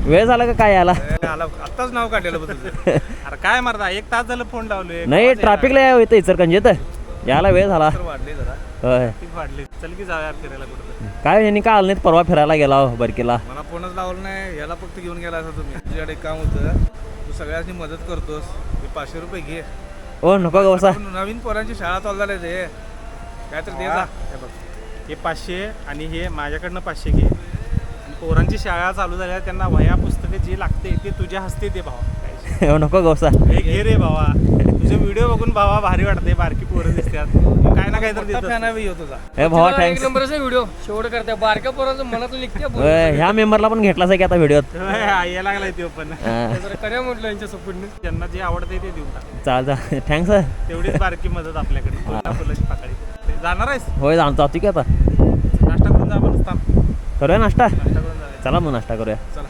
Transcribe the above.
वेळ झाला का काय याला? आत्ताच नाव काढलेलं बघ तुझं. अरे काय मारता 1 तास झालं फोन लावलोय. नाही ट्रॅफिकला येतं इचलकरंजीत, याला वेळ झाला. वाढले जरा होय वाढले. चल की जाऊया फिरायला कुठं. काय यांनी काय आलं नाहीत, परवा फिरायला गेला बरकीला. मला फोनच लावलं नाही, याला फक्त घेऊन गेला असं तुम्ही. तुझ्याकडे एक काम होतं, तू सगळ्यांनी मदत करतोस, हे 500 रुपये घे. ओ नको गवसा. नवीन पोरांची शाळा चालू झाली ते काय तर दे जा. हे बघ, हे 500 आणि हे माझ्याकडनं 500 घे. आणि पोरांची शाळा चालू झाल्या, त्यांना वह्या पुस्तकं जे लागते ते तुझ्या हस्ते दे भावा. नको गवसा. हे घे रे भावा, तुझे व्हिडिओ बघून भावा भारी वाटते. बारकी पोरं दिसतात, काय ना काय तर देतात. फॅन आहे तुझा. ए भावा एक थँक्स. नंबरचा व्हिडिओ शेवट करते बारक्या पोरांचं मनातून निघते. ह्या मेंबरला पण घेतलाच आहे की आता व्हिडिओत. यायला लागलाय तो पण. कड्या म्हटलं यांच्या सपोर्टने. ज्यांना जे आवडते ते देऊन टाक. चाल थँक्स. तेवढीच बारकी मदत आपल्याकडे. फुलाची पाकळी. ते जाणार आहेस? होय जातो की आता. नाश्ता करून जा. आपण करूया नाश्ता. नाश्ता करून जा. चला मग नाश्ता करूया. चला.